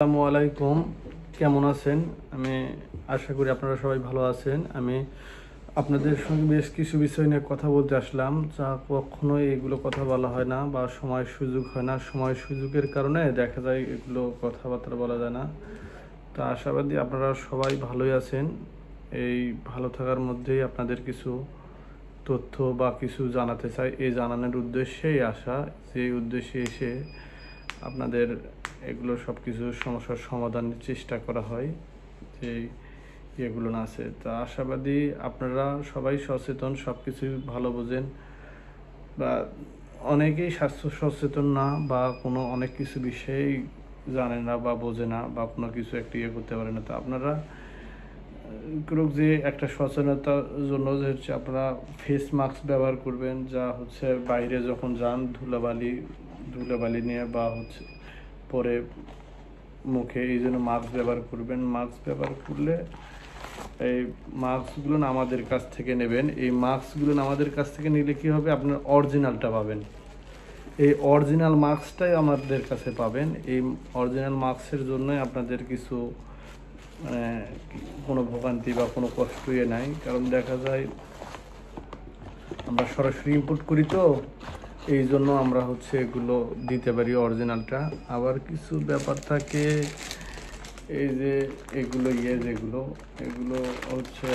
আসসালামু আলাইকুম, কেমন আছেন? আমি আশা করি আপনারা সবাই ভালো আছেন। আমি আপনাদের সঙ্গে বেশ কিছু বিষয় নিয়ে কথা বলতে আসলাম, যা কখনোই এগুলো কথা বলা হয় না বা সময় সুযোগ হয় না। সময় সুযোগের কারণে দেখা যায় এগুলো কথাবার্তা বলা যায় না। তো আশাবাদী আপনারা সবাই ভালোই আছেন। এই ভালো থাকার মধ্যেই আপনাদের কিছু তথ্য বা কিছু জানাতে চাই। এই জানানোর উদ্দেশ্যেই আসা, যে উদ্দেশ্যে এসে আপনাদের এগুলো সব কিছু সমস্যার সমাধানের চেষ্টা করা হয়, যে ইয়েগুলো না আছে। তা আশাবাদী আপনারা সবাই সচেতন, সব কিছুই ভালো বোঝেন, বা অনেকেই স্বাস্থ্য সচেতন না, বা কোনো অনেক কিছু বিষয়েই জানে না বা বোঝে না, বা কোনো কিছু একটা ইয়ে করতে পারে না। তো আপনারা যে একটা সচেতনতার জন্য যে হচ্ছে আপনারা ফেস মাস্ক ব্যবহার করবেন, যা হচ্ছে বাইরে যখন যান ধুলাবালি নিয়ে বা হচ্ছে পরে মুখে, এই জন্য মাস্ক ব্যবহার করবেন। মাস্ক ব্যবহার করলে এই মাস্কগুলো আমাদের কাছ থেকে নেবেন। এই মাস্কগুলো আমাদের কাছ থেকে নিলে কী হবে, আপনার অরিজিনালটা পাবেন। এই অরিজিনাল মাস্কটাই আমাদের কাছে পাবেন। এই অরিজিনাল মাস্কের জন্যই আপনাদের কিছু মানে কোনো ভোগান্তি বা কোনো কষ্ট নাই। কারণ দেখা যায় আমরা সরাসরি ইম্পোর্ট করি, তো এই জন্য আমরা হচ্ছে এগুলো দিতে পারি অরিজিনালটা। আবার কিছু ব্যাপার থাকে, এই যে এগুলো এগুলো হচ্ছে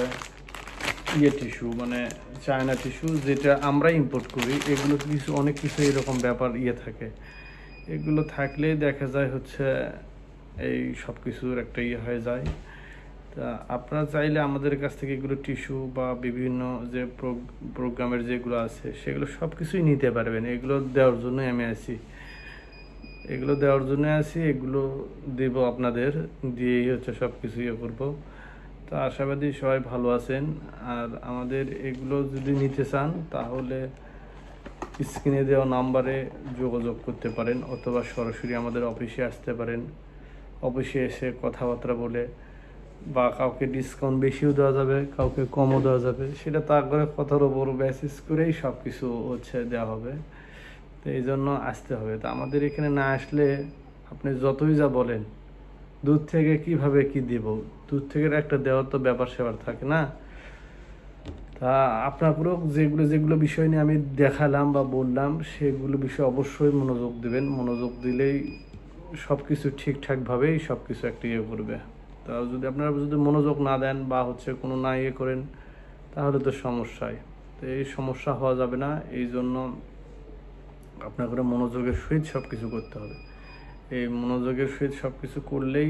টিস্যু, মানে চায়না টিস্যু, যেটা আমরা ইম্পোর্ট করি। এগুলো অনেক কিছু এরকম ব্যাপার থাকে। এগুলো থাকলে দেখা যায় হচ্ছে এই সব কিছুর একটা হয়ে যায়। তা আপনারা চাইলে আমাদের কাছ থেকে এগুলো টিস্যু বা বিভিন্ন যে প্রোগ্রামের যেগুলো আছে সেগুলো সব কিছুই নিতে পারবেন। এগুলো দেওয়ার জন্যই আমি আছি, এগুলো দেব আপনাদের, দিয়েই হচ্ছে সব কিছু করবো। তো আশাবাদী সবাই ভালো আছেন। আর আমাদের এগুলো যদি নিতে চান তাহলে স্ক্রিনে দেওয়া নাম্বারে যোগাযোগ করতে পারেন, অথবা সরাসরি আমাদের অফিসে আসতে পারেন। অফিসে এসে কথাবার্তা বলে, বা কাউকে ডিসকাউন্ট বেশিও দেওয়া যাবে, কাউকে কমও দেওয়া যাবে, সেটা তার করে কথার ওপর বেসিস করেই সব কিছু হচ্ছে দেওয়া হবে। তো এই জন্য আসতে হবে। তো আমাদের এখানে না আসলে আপনি যতই যা বলেন, দুধ থেকে কিভাবে কি দেব, দুধ থেকে একটা দেওয়ার তো ব্যাপার স্যাপার থাকে না। তা আপনারও যেগুলো বিষয় নিয়ে আমি দেখালাম বা বললাম, সেগুলো বিষয়ে অবশ্যই মনোযোগ দেবেন। মনোযোগ দিলেই সব কিছু ঠিকঠাকভাবেই সব কিছু একটা করবে। তা আপনারা যদি মনোযোগ না দেন বা হচ্ছে কোনো না করেন, তাহলে তো সমস্যায়। তো এই সমস্যা হওয়া যাবে না। এই জন্য আপনাকে মনোযোগের সহিত সব কিছু করতে হবে। এই মনোযোগের সহিত সব কিছু করলেই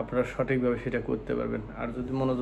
আপনারা সঠিকভাবে সেটা করতে পারবেন। আর যদি মনোযোগ